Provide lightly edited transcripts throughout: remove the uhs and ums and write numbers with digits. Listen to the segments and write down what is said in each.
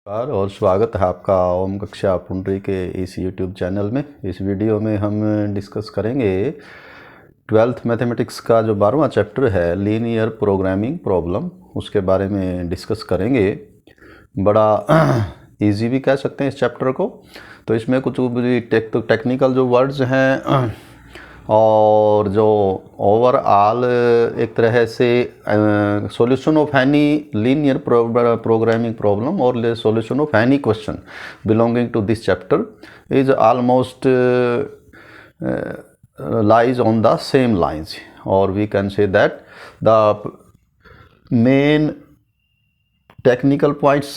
नमस्कार और स्वागत है आपका ओम कक्षा पुंडरी के इस YouTube चैनल में। इस वीडियो में हम डिस्कस करेंगे 12th मैथमेटिक्स का जो 12वां चैप्टर है लीनियर प्रोग्रामिंग प्रॉब्लम, उसके बारे में डिस्कस करेंगे। बड़ा इजी भी कह सकते हैं इस चैप्टर को। तो इसमें कुछ टेक्निकल जो वर्ड्स हैं और जो ओवरऑल एक तरह से solution of any linear programming problem और solution of any question belonging to this chapter is almost lies on the same lines, or we can say that the main technical points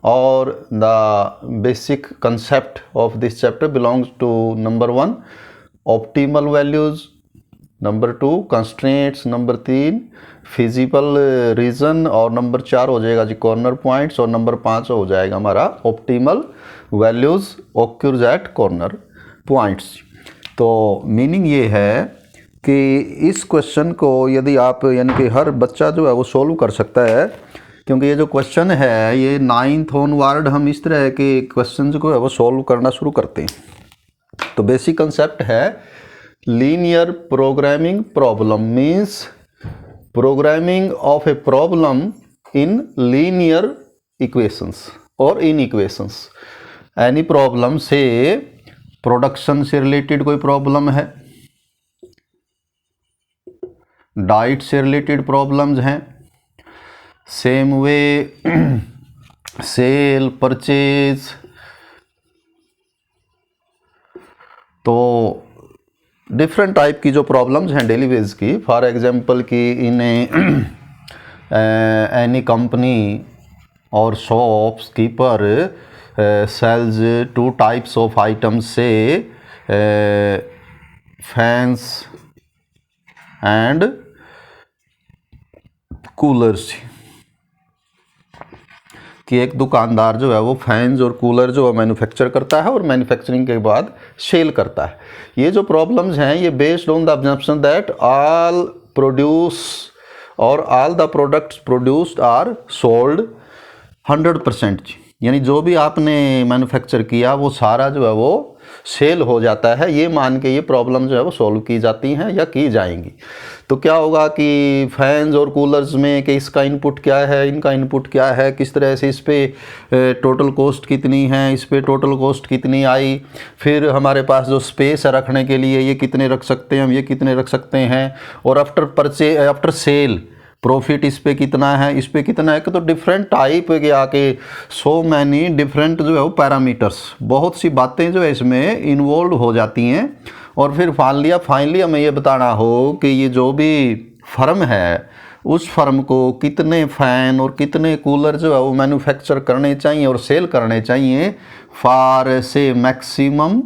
or the basic concept of this chapter belongs to number 1 optimal values, number 2 constraints, number 3 feasible region और number 4 हो जाएगा जी corner points और number 5 हो जाएगा हमारा optimal values occurs at corner points. तो meaning ये है कि इस क्वेश्चन को यदि आप यानी कि हर बच्चा जो है वो सोल्व कर सकता है, क्योंकि ये जो क्वेश्चन है ये 9th ऑनवर्ड हम इस तरह के क्वेश्चन को है वो सोल्व करना शुरू करते हैं। तो बेसिक कंसेप्ट है linear programming problem means programming of a problem in linear equations और इन इक्वेशंस। एनी प्रॉब्लम से प्रोडक्शन से रिलेटेड कोई प्रॉब्लम है, डाइट से रिलेटेड प्रॉब्लम्स हैं, सेम वे सेल परचेज। तो डिफरेंट टाइप की जो प्रॉब्लम्स हैं डेली बेस की, फॉर एग्जांपल कि इन एनी कंपनी और shops keeper sells 2 types of items, say fans and coolers। कि एक दुकानदार जो है वो फैंस और कूलर जो है मैन्युफैक्चर करता है और मैन्युफैक्चरिंग के बाद सेल करता है। ये जो प्रॉब्लम्स हैं ये based on the assumption that all produce और all the products produced are sold 100%, यानी जो भी आपने मैन्युफैक्चर किया वो सारा जो है वो सेल हो जाता है, ये मान के ये प्रॉब्लम जो है वो सॉल्व की जाती हैं या की जाएंगी। तो क्या होगा कि फैंस और कूलर्स में कि इसका इनपुट क्या है, इनका इनपुट क्या है, किस तरह से इस पर टोटल कॉस्ट कितनी है, इस पर टोटल कॉस्ट कितनी आई, फिर हमारे पास जो स्पेस है रखने के लिए ये कितने रख सकते हैं हम, ये कितने रख सकते हैं, और आफ्टर सेल प्रॉफिट इस पे कितना है, इस पे कितना है। तो डिफरेंट टाइप के आके सो मैनी डिफरेंट जो है वो पैरामीटर्स, बहुत सी बातें जो है इसमें इन्वॉल्व हो जाती हैं। और फिर फाइनली हमें ये बताना हो कि ये जो भी फर्म है उस फर्म को कितने फ़ैन और कितने कूलर जो है वो मैन्युफैक्चर करने चाहिए और सेल करने चाहिए फॉर से मैक्सिमम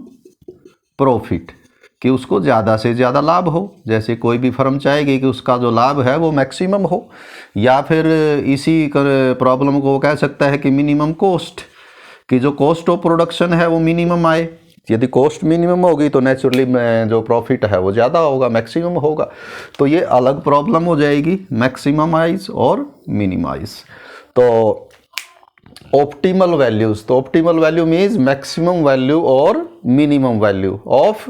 प्रॉफिट, कि उसको ज़्यादा से ज़्यादा लाभ हो। जैसे कोई भी फर्म चाहेगी कि उसका जो लाभ है वो मैक्सिमम हो, या फिर इसी प्रॉब्लम को कह सकता है कि मिनिमम कॉस्ट, कि जो कॉस्ट ऑफ प्रोडक्शन है वो मिनिमम आए। यदि कॉस्ट मिनिमम होगी तो नेचुरली जो प्रॉफिट है वो ज़्यादा होगा, मैक्सिमम होगा। तो ये अलग प्रॉब्लम हो जाएगी, मैक्सिममाइज और मिनिमाइज। तो ऑप्टिमल वैल्यूज़, तो optimal value means maximum value और मिनिमम वैल्यू ऑफ।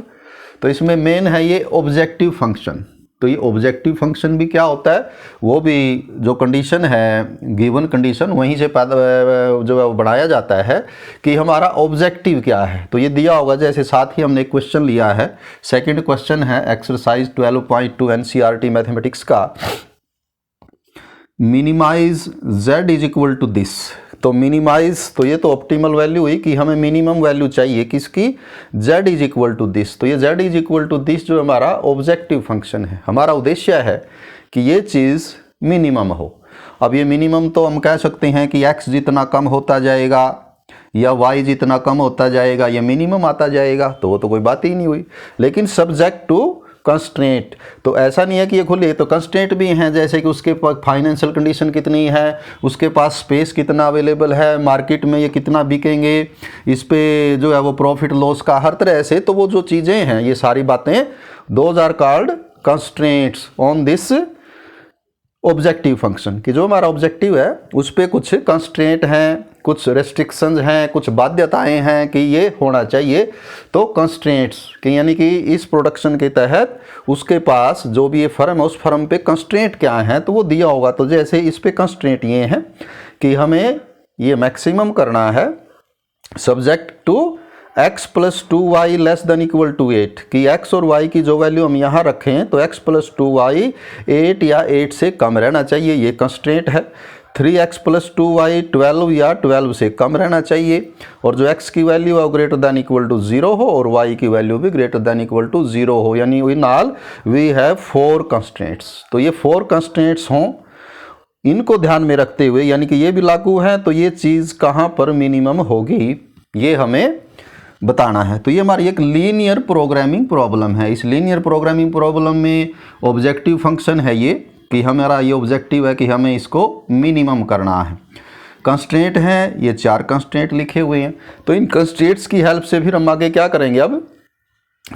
तो इसमें मेन है ये ऑब्जेक्टिव फंक्शन। तो ये ऑब्जेक्टिव फंक्शन भी क्या होता है, वो भी जो कंडीशन है गिवन कंडीशन वहीं से जो है वो बनाया जाता है कि हमारा ऑब्जेक्टिव क्या है। तो ये दिया होगा, जैसे साथ ही हमने एक क्वेश्चन लिया है, सेकंड क्वेश्चन है एक्सरसाइज 12.2 NCERT मैथमेटिक्स का, minimise z is equal to this. तो मिनिमाइज, तो ये तो ऑप्टिमल वैल्यू हुई कि हमें मिनिमम वैल्यू चाहिए किसकी, z is equal to this. तो ये z is equal to this जो हमारा ऑब्जेक्टिव फंक्शन है, हमारा उद्देश्य है कि ये चीज़ मिनिमम हो। अब ये मिनिमम तो हम कह सकते हैं कि x जितना कम होता जाएगा या y जितना कम होता जाएगा ये मिनिमम आता जाएगा, तो वो तो कोई बात ही नहीं हुई। लेकिन सब्जेक्ट टू कंस्ट्रेंट, तो ऐसा नहीं है कि ये खुले, तो कंस्ट्रेंट भी हैं, जैसे कि उसके पास फाइनेंशियल कंडीशन कितनी है, उसके पास स्पेस कितना अवेलेबल है, मार्केट में ये कितना बिकेंगे, इस पे जो है वो प्रॉफिट लॉस का हर तरह से। तो वो जो चीज़ें हैं ये सारी बातें those are called constraints on this objective function, कि जो हमारा ऑब्जेक्टिव है उस पर कुछ कंस्ट्रेंट हैं, कुछ रेस्ट्रिक्शंस हैं, कुछ बाध्यताएं हैं कि ये होना चाहिए। तो कंस्ट्रेंट्स कि यानी कि इस प्रोडक्शन के तहत उसके पास जो भी ये फर्म है उस फर्म पे कंस्ट्रेंट क्या है तो वो दिया होगा। तो जैसे इस पे कंस्ट्रेंट ये हैं कि हमें ये मैक्सिमम करना है subject to x plus 2y less than equal to 8 कि x और y की जो वैल्यू हम यहाँ रखें तो x प्लस 2y 8 या 8 से कम रहना चाहिए, ये कंस्ट्रेंट है। 3x प्लस 2y 12 या 12 से कम रहना चाहिए और जो x की वैल्यू है वो ग्रेटर देन इक्वल टू 0 हो और y की वैल्यू भी ग्रेटर देन इक्वल टू 0 हो, यानी in all we have 4 constraints. तो ये 4 कंस्ट्रेंट्स हों, इनको ध्यान में रखते हुए यानी कि ये भी लागू है तो ये चीज़ कहाँ पर मिनिमम होगी ये हमें बताना है। तो ये हमारी एक लीनियर प्रोग्रामिंग प्रॉब्लम है। इस लीनियर प्रोग्रामिंग प्रॉब्लम में ऑब्जेक्टिव फंक्शन है ये कि हमारा ये ऑब्जेक्टिव है कि हमें इसको मिनिमम करना है। कंस्ट्रेंट हैं ये 4 कंस्ट्रेंट लिखे हुए हैं। तो इन कंस्ट्रेंट्स की हेल्प से फिर हम आगे क्या करेंगे, अब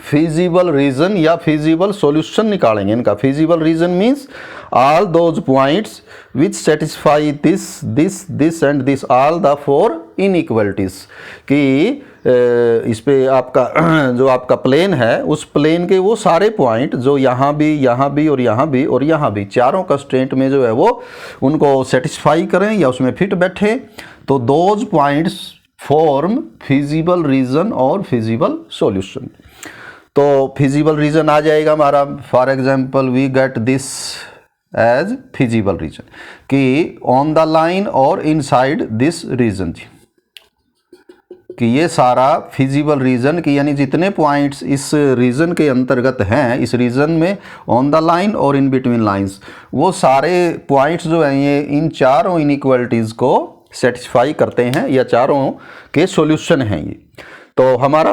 फिजिबल रीजन या फिजिबल सॉल्यूशन निकालेंगे। इनका feasible region means all those points which satisfy this and this all the 4 inequalities कि इस पे आपका जो आपका प्लेन है उस प्लेन के वो सारे पॉइंट जो यहाँ भी और यहाँ भी और यहाँ भी चारों कंस्ट्रेंट में जो है वो उनको सेटिस्फाई करें या उसमें फिट बैठे। तो those points form feasible region और फिजिबल सॉल्यूशन। तो फिजिबल रीजन आ जाएगा हमारा, for example we get this as feasible region कि ऑन द लाइन और इनसाइड दिस रीजन कि ये सारा फिजिबल रीजन की यानी जितने पॉइंट्स इस रीजन के अंतर्गत हैं, इस रीजन में ऑन द लाइन और इन बिटवीन लाइंस, वो सारे पॉइंट्स जो हैं ये इन चारों इनइक्वलिटीज़ को सेटिस्फाई करते हैं या चारों के सॉल्यूशन हैं ये। तो हमारा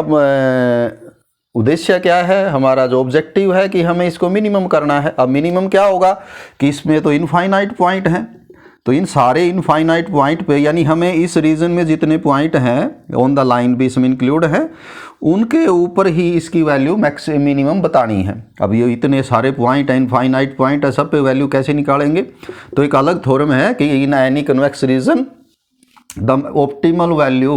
उद्देश्य क्या है, हमारा जो ऑब्जेक्टिव है कि हमें इसको मिनिमम करना है। अब मिनिमम क्या होगा कि इसमें तो इनफाइनाइट पॉइंट हैं, तो इन सारे इनफाइनाइट पॉइंट पे यानी हमें इस रीजन में जितने पॉइंट हैं ऑन द लाइन भी इसमें इंक्लूड हैं उनके ऊपर ही इसकी वैल्यू मिनिमम बतानी है। अब ये इतने सारे पॉइंट हैं, इनफाइनाइट पॉइंट है, सब पे वैल्यू कैसे निकालेंगे। तो एक अलग थ्योरम है कि in any convex region the optimal value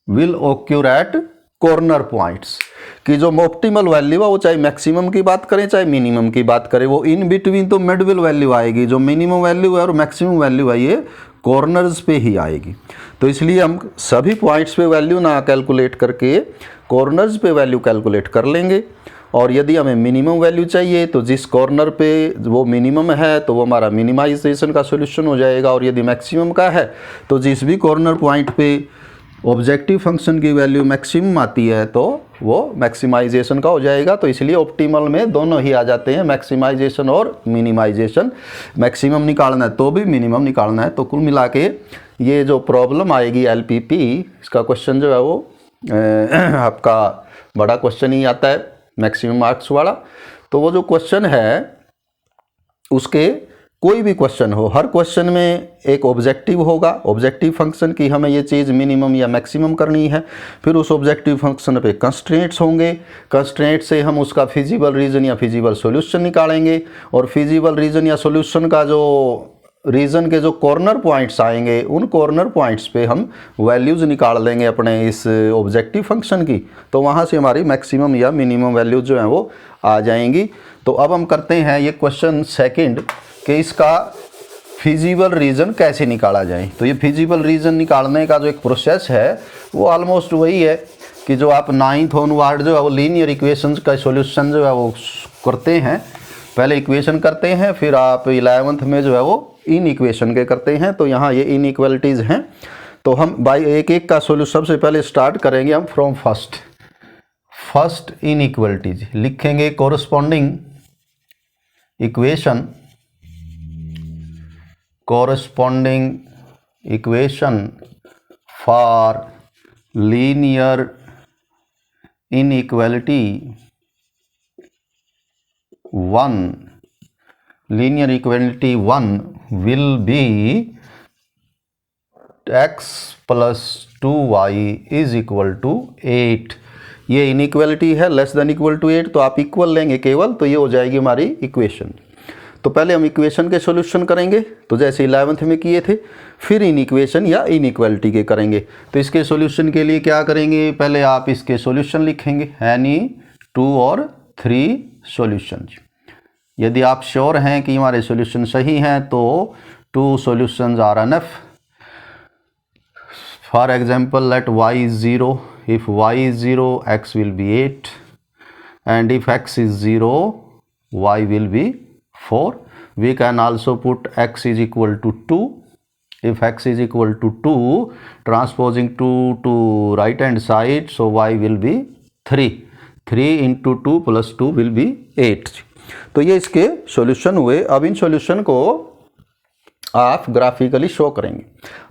will occur at corner points कि जो ऑप्टिमल वैल्यू है वो चाहे मैक्सिमम की बात करें चाहे मिनिमम की बात करें वो इन बिटवीन तो मिडविल वैल्यू आएगी। जो मिनिमम वैल्यू है और मैक्सिमम वैल्यू है ये कॉर्नर्स पे ही आएगी। तो इसलिए हम सभी पॉइंट्स पे वैल्यू ना कैलकुलेट करके कॉर्नर्स पे वैल्यू कैलकुलेट कर लेंगे। और यदि हमें मिनिमम वैल्यू चाहिए तो जिस कॉर्नर पे वो मिनिमम है तो वो हमारा मिनिमाइजेशन का सोल्यूशन हो जाएगा, और यदि मैक्सिमम का है तो जिस भी कॉर्नर पॉइंट पे ऑब्जेक्टिव फंक्शन की वैल्यू मैक्सिमम आती है तो वो मैक्सिमाइजेशन का हो जाएगा। तो इसलिए ऑप्टिमल में दोनों ही आ जाते हैं, मैक्सिमाइजेशन और मिनिमाइजेशन। मैक्सिमम निकालना है तो भी मिनिमम निकालना है। तो कुल मिला के ये जो प्रॉब्लम आएगी LPP, इसका क्वेश्चन जो है वो आपका बड़ा क्वेश्चन ही आता है मैक्सिमम मार्क्स वाला। तो वो जो क्वेश्चन है उसके कोई भी क्वेश्चन हो, हर क्वेश्चन में एक ऑब्जेक्टिव होगा, ऑब्जेक्टिव फंक्शन की हमें ये चीज़ मिनिमम या मैक्सिमम करनी है। फिर उस ऑब्जेक्टिव फंक्शन पे कंस्ट्रेंट्स होंगे, कंस्ट्रेंट से हम उसका फिजिबल रीजन या फिजिबल सॉल्यूशन निकालेंगे, और फिजिबल रीजन या सॉल्यूशन का जो रीजन के जो कॉर्नर पॉइंट्स आएंगे उन कॉर्नर पॉइंट्स पे हम वैल्यूज़ निकाल लेंगे अपने इस ऑब्जेक्टिव फंक्शन की। तो वहाँ से हमारी मैक्सिमम या मिनिमम वैल्यूज जो हैं वो आ जाएंगी। तो अब हम करते हैं ये क्वेश्चन सेकंड कि इसका फिजिबल रीजन कैसे निकाला जाए। तो ये फिजिबल रीजन निकालने का जो एक प्रोसेस है वो ऑलमोस्ट वही है कि जो आप 9th ऑनवर्ड जो है वो लीनियर इक्वेशंस का सॉल्यूशन जो है वो करते हैं। पहले इक्वेशन करते हैं, फिर आप 11th में जो है वो इन इक्वेशन के करते हैं। तो यहाँ ये इनइक्वालिटीज़ हैं, तो हम बाई एक एक का सॉल्यूशन सबसे पहले स्टार्ट करेंगे हम फ्रॉम फर्स्ट इनइक्वालिटीज लिखेंगे। Corresponding equation for linear inequality 1 linear equality 1 will be x plus 2y is equal to 8। ये इनइक्वालिटी है लेस देन इक्वल टू 8, तो आप इक्वल लेंगे केवल तो ये हो जाएगी हमारी इक्वेशन। तो पहले हम इक्वेशन के सॉल्यूशन करेंगे, तो जैसे 11th में किए थे, फिर इन इक्वेशन या इनइक्वालिटी के करेंगे। तो इसके सॉल्यूशन के लिए क्या करेंगे, पहले आप इसके सॉल्यूशन लिखेंगे, एनी 2 और 3 सॉल्यूशन। यदि आप श्योर हैं कि हमारे सॉल्यूशन सही हैं तो 2 solutions are enough. For example let y is 0, if y is 0 x will be 8 and if x is 0 y will be 4. We can also put x is equal to 2. If x is equal to 2, transposing 2 to right hand side, so y will be 3. 3 into 2 plus 2 will be 8. तो ये इसके solution हुए। अब in solution को आप graphically show करेंगे।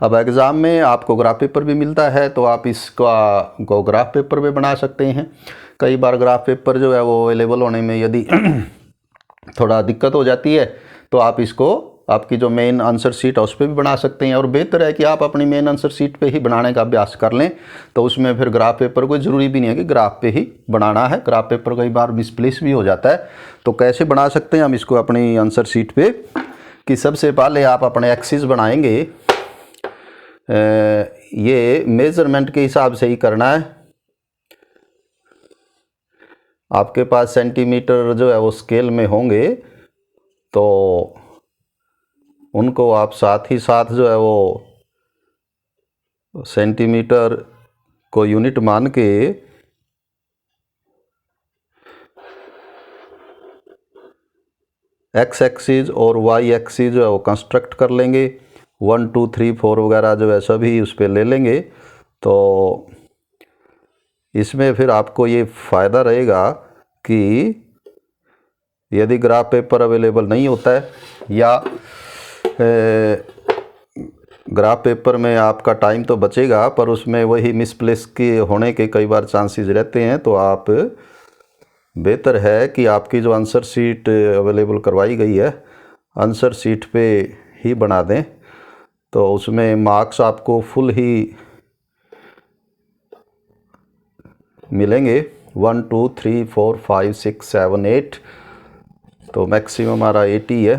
अब exam में आपको ग्राफ पेपर भी मिलता है, तो आप इसका को ग्राफ पेपर भी बना सकते हैं। कई बार ग्राफ पेपर जो है वो अवेलेबल होने में यदि थोड़ा दिक्कत हो जाती है तो आप इसको आपकी जो मेन आंसर शीट है उस पर भी बना सकते हैं। और बेहतर है कि आप अपनी मेन आंसर शीट पे ही बनाने का अभ्यास कर लें, तो उसमें फिर ग्राफ पेपर कोई ज़रूरी भी नहीं है कि ग्राफ पे ही बनाना है। ग्राफ पेपर कई बार मिसप्लेस भी हो जाता है। तो कैसे बना सकते हैं हम इसको अपनी आंसर शीट पे, कि सबसे पहले आप अपने एक्सिस बनाएंगे। ये मेज़रमेंट के हिसाब से ही करना है। आपके पास सेंटीमीटर जो है वो स्केल में होंगे, तो उनको आप साथ ही साथ जो है वो सेंटीमीटर को यूनिट मान के एक्स एक्सिस और वाई एक्सिस जो है वो कंस्ट्रक्ट कर लेंगे। 1 2 3 4 वगैरह जो है सभी उस पर ले लेंगे। तो इसमें फिर आपको ये फ़ायदा रहेगा कि यदि ग्राफ पेपर अवेलेबल नहीं होता है या ग्राफ पेपर में आपका टाइम तो बचेगा पर उसमें वही मिसप्लेस के होने के कई बार चांसेस रहते हैं, तो आप बेहतर है कि आपकी जो आंसर शीट अवेलेबल करवाई गई है आंसर शीट पे ही बना दें। तो उसमें मार्क्स आपको फुल ही मिलेंगे 1 2 3 4 5 6 7 8, तो मैक्सिमम हमारा 80 है।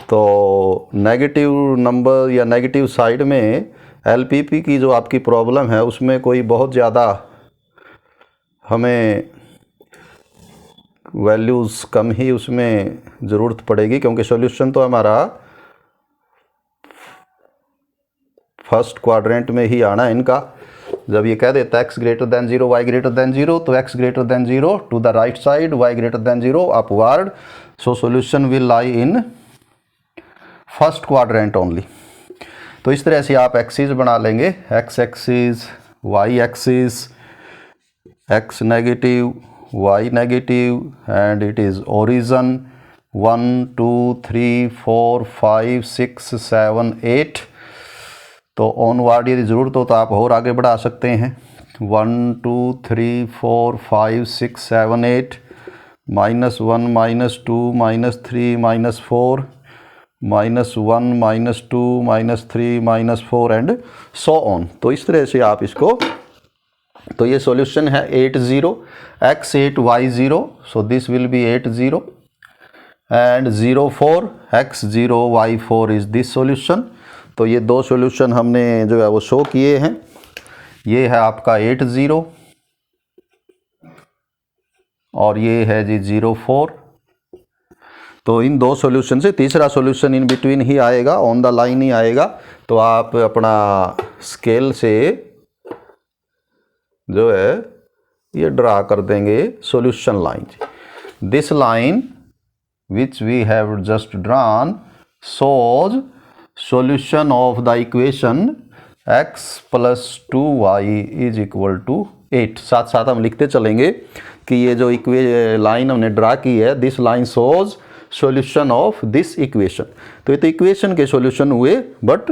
तो नेगेटिव नंबर या नेगेटिव साइड में एलपीपी की जो आपकी प्रॉब्लम है उसमें कोई बहुत ज़्यादा हमें वैल्यूज़ कम ही उसमें ज़रूरत पड़ेगी, क्योंकि सॉल्यूशन तो हमारा फर्स्ट क्वाड्रेंट में ही आना है इनका। जब ये कह देता है x greater than 0 y greater than 0, तो x greater than 0 to the right side, y greater than 0 upward. So solution will lie in first quadrant only. तो इस तरह से आप एक्सिस बना लेंगे, x axis, y axis, x negative, y negative and it is origin 1 2 3 4 5 6 7 8। तो onward यदि ज़रूरत हो तो आप और आगे बढ़ा सकते हैं 1 2 3 4 5 6 7 8 -1 -2 -3 -4 -1 -2 -3 -4 एंड सो ऑन। तो इस तरह से आप इसको, तो ये सॉल्यूशन है 80 x 8 y 0, so this will be 80 and 0 4 x 0 y 4 is this solution. तो ये दो सॉल्यूशन हमने जो है वो शो किए हैं। ये है आपका 80 और ये है जी 0 4। तो इन दो सॉल्यूशन से तीसरा सॉल्यूशन इन बिटवीन ही आएगा, ऑन द लाइन ही आएगा। तो आप अपना स्केल से जो है ये ड्रा कर देंगे solution line. This line which we have just drawn shows solution of the equation x plus 2y is equal to 8। साथ साथ हम लिखते चलेंगे कि ये जो लाइन हमने ड्रा की है, this line shows solution of this equation। तो ये तो इक्वेशन के सॉल्यूशन हुए, but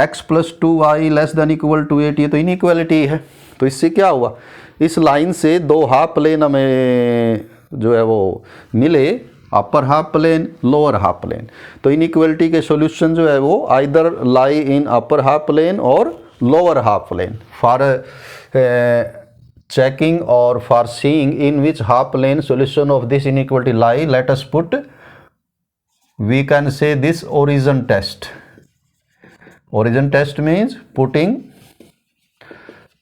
x plus 2y less than equal to 8 ये तो इनइक्वालिटी है। तो इससे क्या हुआ, इस लाइन से दो हाफ प्लेन हमें जो है वो मिले, upper half plane, lower half plane. तो इनइक्वालिटी के सॉल्यूशन जो है वो either lie in upper half plane और lower half plane. For checking और for seeing in which half plane solution of this inequality lie, let us put we can say this origin test. Origin test means putting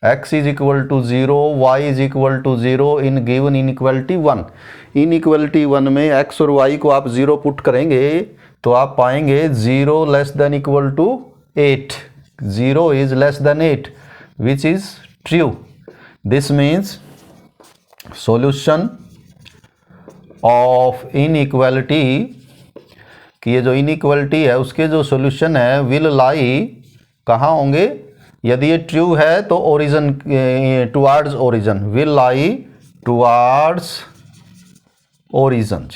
x is equal to 0, y is equal to 0 in given inequality 1. Inequality 1 में x और y को आप 0 put करेंगे तो आप पाएंगे 0 less than equal to 8. 0 is less than 8, which is true. This means solution of inequality, कि ये जो inequality है उसके जो solution है will lie कहाँ होंगे? यदि ये ट्रू है तो origin towards origin, will lie towards origin.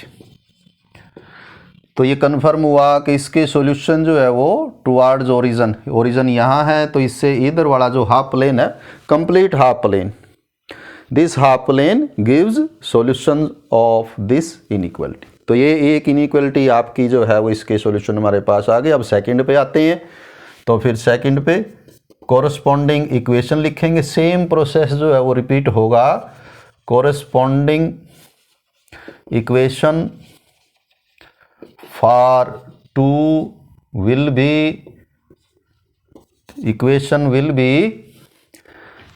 तो ये कन्फर्म हुआ कि इसके सॉल्यूशन जो है वो टुवार्ड्स ओरिजिन, ओरिजिन यहाँ है तो इससे इधर वाला जो हाफ प्लेन है complete half plane, this half plane gives solution of this inequality. तो ये एक इनइक्वालिटी आपकी जो है वो इसके सॉल्यूशन हमारे पास आ गए। अब सेकंड पे आते हैं, तो फिर सेकंड पे कोरस्पॉन्डिंग इक्वेशन लिखेंगे। सेम प्रोसेस जो है वो रिपीट होगा। Corresponding equation for 2 will be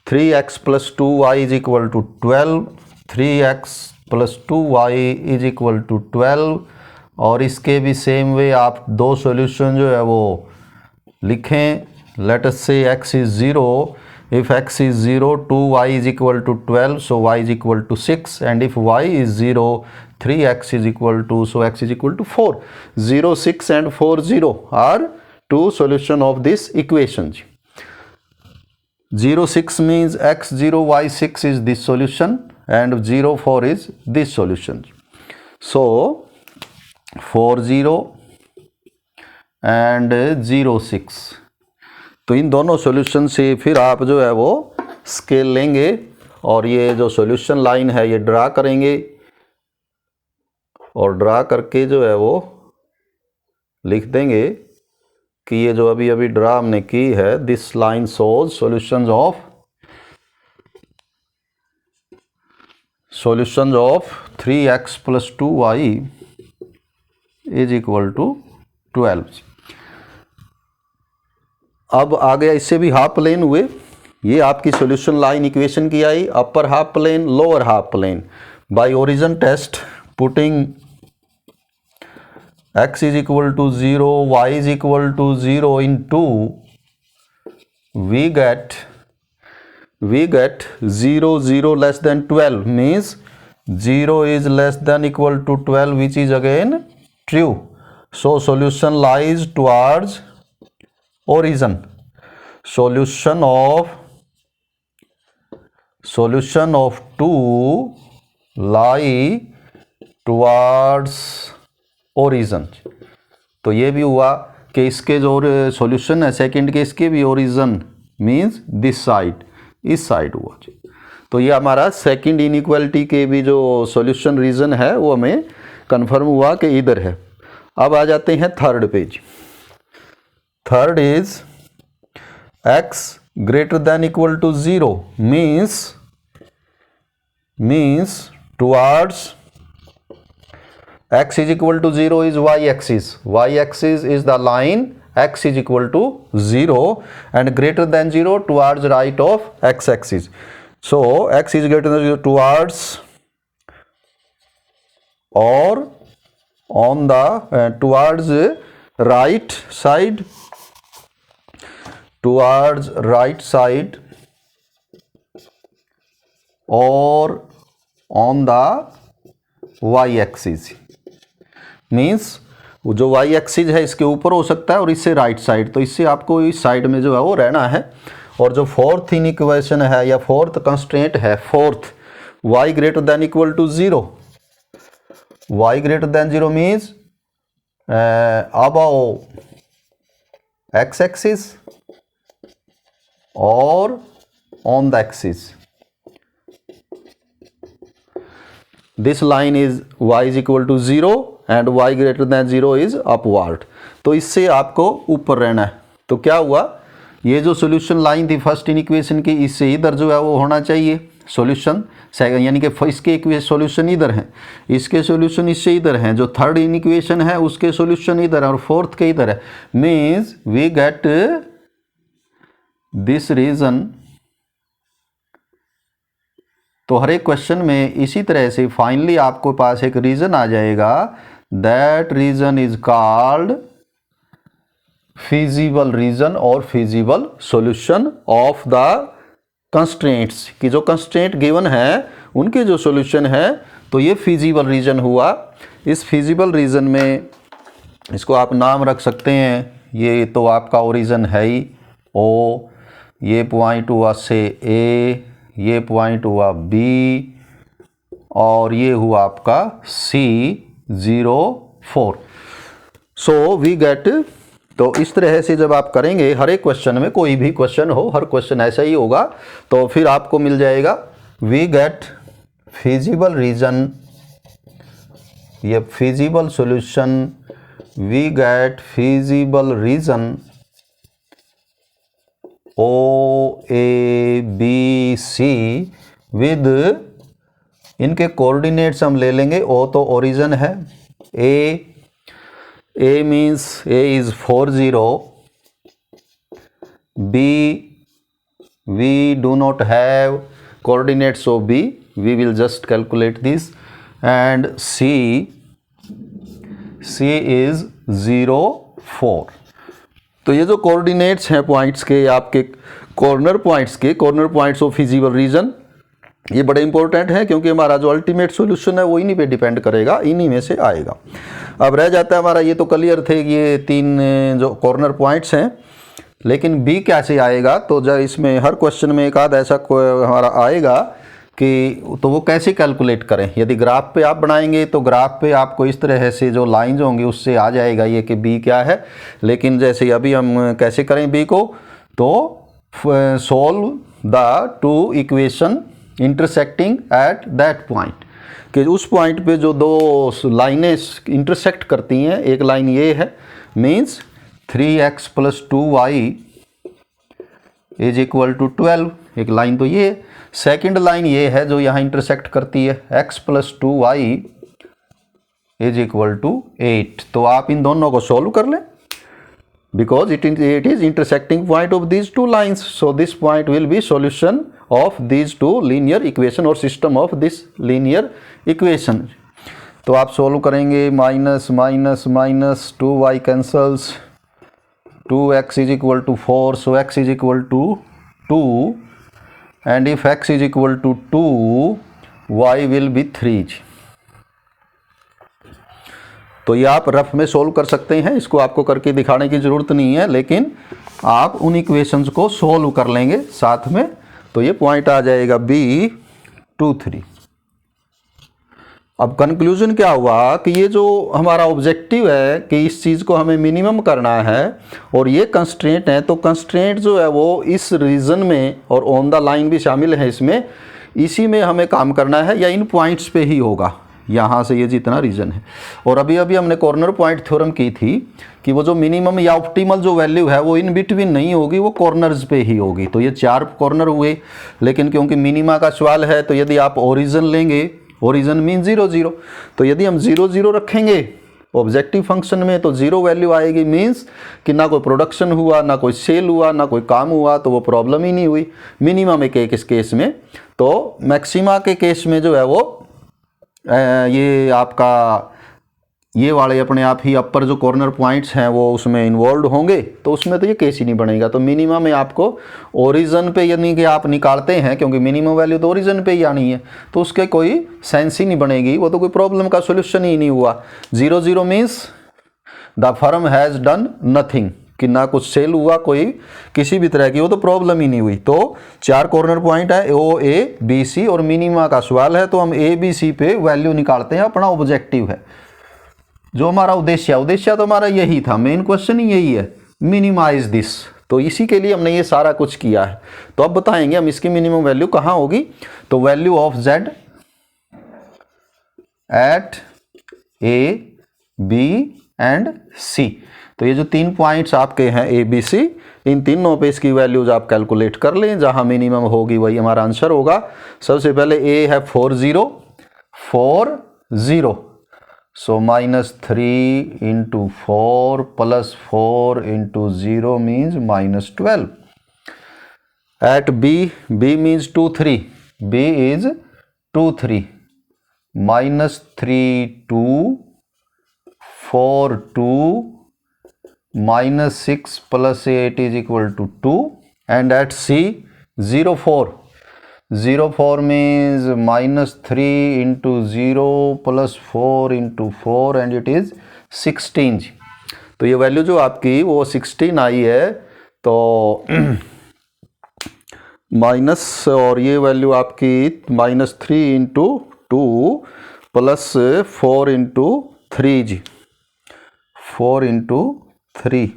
3x plus 2y is equal to 12, 3x plus 2y is equal to 12। और इसके भी सेम वे आप दो सॉल्यूशन जो है वो लिखें। Let us say x is 0. If x is 0, 2y is equal to 12, so y is equal to 6. And if y is 0, 3x is equal to, so x is equal to 4. 0, 6 and 4, 0 are two solution of this equation. 0, 6 means x 0, y 6 is this solution, and 0, 4 is this solution. So 4, 0 and 0, 6. तो इन दोनों solution से फिर आप जो है वो scale लेंगे और ये जो सॉल्यूशन लाइन है ये ड्रा करेंगे, और ड्रा करके जो है वो लिख देंगे कि ये जो अभी अभी ड्रा हमने की है, this line shows solutions of 3x plus 2y is equal to 12। अब आ गया, इससे भी हाफ प्लेन हुए। ये आपकी सॉल्यूशन लाइन इक्वेशन की आई, upper half plane, lower half plane. By origin test putting x is equal to 0, y is equal to 0 in 2, we get 0, 0 less than 12 means 0 is less than equal to 12, which is again true. So solution lies towards origin. Solution of 2 lie towards origin. तो ये भी हुआ कि इसके जो solution है second के, इसके भी ओरिजिन मींस दिस साइड, इस साइड हुआ। तो ये हमारा सेकंड इनइक्वालिटी के भी जो सॉल्यूशन रीजन है वो हमें कंफर्म हुआ कि इधर है। अब आ जाते हैं third page. Third is x greater than equal to 0 means towards x is equal to 0 is y-axis. Y-axis is the line x is equal to 0 and greater than 0 towards right of x-axis. So x is greater than 0 towards or on the towards right side, towards right side or on the y-axis। Means जो Y axis है इसके ऊपर हो सकता है और इससे right side, तो इससे आपको इस साइड में जो है वो रहना है। और जो फोर्थ इनइक्वेशन है या फोर्थ कंस्ट्रेंट है, fourth y greater than equal to 0, y greater than 0 means above x axis और on the axis. This line is y is equal to 0 and y greater than 0 is upward। तो इससे आपको ऊपर रहना है। तो क्या हुआ, ये जो सॉल्यूशन लाइन थी फर्स्ट इक्वेशन की, इससे इधर जो है वो होना चाहिए सॉल्यूशन, यानी कि इसके इक्वेशन सॉल्यूशन इधर हैं, इसके सॉल्यूशन इससे इधर हैं, जो थर्ड इक्वेशन है उसके सॉल्यूशन इधर है और फोर्थ के इधर है, means we get this region. तो हर एक क्वेश्चन में इसी तरह से फाइनली आपको पास एक रीजन आ जाएगा, that region is called feasible region और feasible solution of the constraints, कि जो कंस्ट्रेंट गिवन है उनके जो सॉल्यूशन है, तो ये फिजिबल रीजन हुआ। इस फिजिबल रीजन में इसको आप नाम रख सकते हैं, ये तो आपका ओरिजिन है ही ओ, ये पॉइंट हुआ से ए, ये पॉइंट हुआ बी और ये हुआ आपका C04। सो वी गेट, तो इस तरह से जब आप करेंगे हर एक क्वेश्चन में, कोई भी क्वेश्चन हो हर क्वेश्चन ऐसा ही होगा, तो फिर आपको मिल जाएगा वी गेट फिजिबल रीजन, ये feasible solution, we get feasible region OABC with, इनके कोऑर्डिनेट्स हम ले लेंगे, O तो ओरिजिन है, A means A is 40, B we do not have coordinates of B, we will just calculate this, and C is 0,4। तो ये जो coordinates हैं पॉइंट्स के, आपके कॉर्नर पॉइंट्स के, corner points of feasible region, ये बड़े इंपॉर्टेंट है क्योंकि हमारा जो अल्टीमेट सॉल्यूशन है वो इन्हीं पे डिपेंड करेगा, इन्हीं में से आएगा। अब रह जाता है हमारा, ये तो क्लियर थे ये तीन जो कॉर्नर पॉइंट्स हैं, लेकिन बी कैसे आएगा, तो जब इसमें हर क्वेश्चन में एक आध ऐसा हमारा आएगा कि तो वो कैसे कैलकुलेट करें। यदि ग्राफ पे आप बनाएंगे तो ग्राफ पे आपको इस तरह से जो लाइंस होंगी उससे आ जाएगा ये कि बी क्या है, लेकिन जैसे अभी हम कैसे करें बी को, तो solve the two equation intersecting at that point, कि उस पॉइंट पे जो दो लाइनें इंटरसेक्ट करती हैं, एक लाइन ये है means 3x + 2y is equal to 12, एक लाइन तो ये, सेकंड लाइन ये है जो यहाँ इंटरसेक्ट करती है x + 2y is equal to 8। तो आप इन दोनों को सॉल्व कर लें, because it is intersecting point of these two lines, so this point will be solution of these two linear equation or system of this linear equation। तो आप solve करेंगे, minus minus minus 2y cancels, 2x is equal to 4, so x is equal to 2, and if x is equal to 2 y will be 3। तो ये आप rough में solve कर सकते हैं, इसको आपको करके दिखाने की ज़रूरत नहीं है, लेकिन आप उन इक्वेशंस को सोल्व कर लेंगे साथ में, तो ये पॉइंट आ जाएगा B23। अब कंक्लूजन क्या हुआ कि ये जो हमारा ऑब्जेक्टिव है कि इस चीज़ को हमें मिनिमम करना है और ये कंस्ट्रेंट है, तो कंस्ट्रेंट जो है वो इस रीजन में और ऑन द लाइन भी शामिल है इसमें, इसी में हमें काम करना है या इन पॉइंट्स पे ही होगा, यहाँ से ये जितना रीजन है। और अभी अभी हमने कॉर्नर पॉइंट थ्योरम की थी कि वो जो मिनिमम या ऑप्टिमल जो वैल्यू है वो इन बिटवीन नहीं होगी, वो कॉर्नर्स पे ही होगी। तो ये 4 कॉर्नर हुए, लेकिन क्योंकि मिनिमा का सवाल है तो यदि आप ओरिजिन लेंगे, ओरिजिन मीन 0 0, तो यदि हम 0 0 रखेंगे ऑब्जेक्टिव फंक्शन में तो 0 वैल्यू आएगी, मीन्स कि ना कोई प्रोडक्शन हुआ, ना कोई सेल हुआ, ना कोई काम हुआ, तो वो प्रॉब्लम ही नहीं हुई मिनिमम एक इस केस में। तो मैक्सिमा के केस में जो है वो ये आपका ये वाले अपने आप ही अपर जो कॉर्नर पॉइंट्स हैं वो उसमें इन्वॉल्व होंगे, तो उसमें तो ये केस ही नहीं बनेगा। तो मिनिमम में आपको ओरिजिन पे यानी कि आप निकालते हैं, क्योंकि मिनिमम वैल्यू तो ओरिजिन पे ही आनी है, तो उसके कोई सेंस ही नहीं बनेगी, वो तो कोई प्रॉब्लम का सोल्यूशन ही नहीं हुआ। 0 0 means the firm has done nothing, कि ना कुछ सेल हुआ कोई किसी भी तरह की, वो तो प्रॉब्लम ही नहीं हुई। तो 4 कॉर्नर पॉइंट है O A B C और मिनिमा का सवाल है, तो हम A B C पे वैल्यू निकालते हैं, अपना ऑब्जेक्टिव है जो हमारा उद्देश्य तो हमारा यही था, मेन क्वेश्चन ही यही है, मिनिमाइज दिस। तो इसी के लिए हमने ये सारा कुछ किया है। तो अब बताएंगे हम इसकी मिनिमम वैल्यू कहाँ होगी। तो value of Z at A B and C, तो ये जो 3 पॉइंट्स आपके हैं ए बी सी, इन तीनों पे इसकी वैल्यूज आप कैलकुलेट कर लें, जहां मिनिमम होगी वही हमारा आंसर होगा। सबसे पहले ए है 4 0 4 0, सो -3 × 4 + 4 × 0 means -12। At B, B means 2 3, B is 2 3, -3 2, 4 2, -6 + 8 is equal to 2, and at C 0 4, 0 4 means -3 × 0 + 4 × 4 and it is 16। तो ये वैल्यू जो आपकी वो 16 आई है, तो माइनस, और ये वैल्यू आपकी -3 × 2 + 4 × 3 जी, 4 × 3,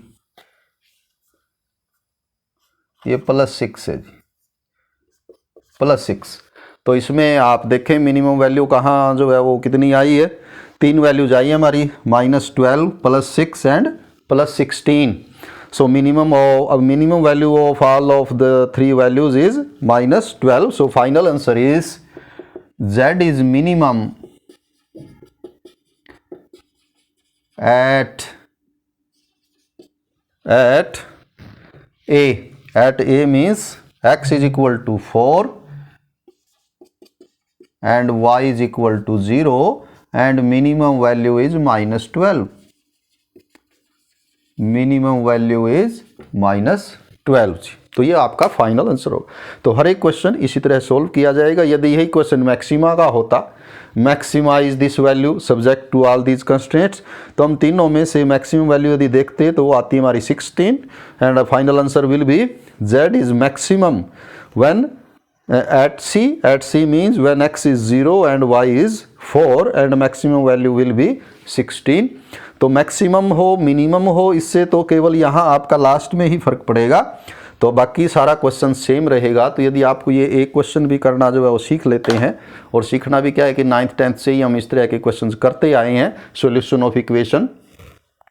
ये +6 है जी, +6। तो इसमें आप देखें मिनिमम वैल्यू कहाँ जो है वो कितनी आई है, 3 वैल्यूज आई है हमारी, -12 +6 and +16। So minimum value of all of the 3 values is -12. So final answer is Z is minimum at A. At A means x is equal to 4 and y is equal to 0 and minimum value is -12. Minimum value is -12। तो ये आपका final answer होगा। तो हर एक question इसी तरह solve किया जाएगा। यदि यही क्वेश्चन मैक्सिमा का होता, maximise this value subject to all these constraints, तो हम तीनों में से मैक्सिमम वैल्यू यदि देखते तो वो आती है हमारी 16 and final answer will be Z is maximum when at C means when x is 0 and y is 4 and maximum value will be 16। तो मैक्सिमम हो मिनिमम हो, इससे तो केवल यहाँ आपका लास्ट में ही फर्क पड़ेगा, तो बाकी सारा क्वेश्चन सेम रहेगा। तो यदि आपको ये एक क्वेश्चन भी करना जो है वो सीख लेते हैं, और सीखना भी क्या है कि 9th 10th से ही हम इस तरह के क्वेश्चंस करते आए हैं, solution of equation,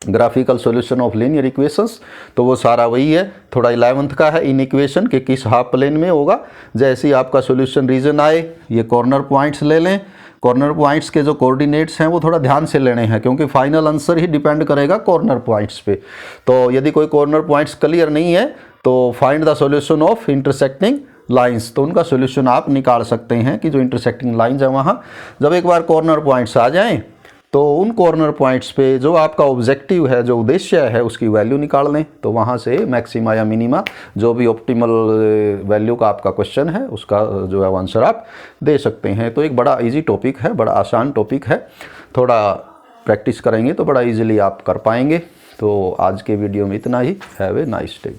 graphical solution of linear equations, तो वो सारा वही है। थोड़ा 11th का है इन इक्वेशन के किस हाफ प्लेन में होगा। जैसे ही आपका सॉल्यूशन रीजन आए, ये कॉर्नर पॉइंट्स ले लें, कॉर्नर पॉइंट्स के जो कोऑर्डिनेट्स हैं वो थोड़ा ध्यान से लेने हैं, क्योंकि फाइनल आंसर ही डिपेंड करेगा कॉर्नर पॉइंट्स पे। तो यदि कोई कॉर्नर पॉइंट्स क्लियर नहीं है तो find the solution of intersecting lines, तो उनका सॉल्यूशन आप निकाल सकते हैं कि जो इंटरसेक्टिंग लाइंस है वहाँ जब एक बार कॉर्नर पॉइंट्स आ जाएं तो उन कॉर्नर पॉइंट्स पे जो आपका ऑब्जेक्टिव है, जो उद्देश्य है, उसकी वैल्यू निकाल लें। तो वहाँ से मैक्सिमा या मिनिमा जो भी ऑप्टिमल वैल्यू का आपका क्वेश्चन है उसका जो है आंसर आप दे सकते हैं। तो एक बड़ा इजी टॉपिक है, बड़ा आसान टॉपिक है, थोड़ा प्रैक्टिस करेंगे तो बड़ा इजीली आप कर पाएंगे। तो आज के वीडियो में इतना ही। Have a nice day.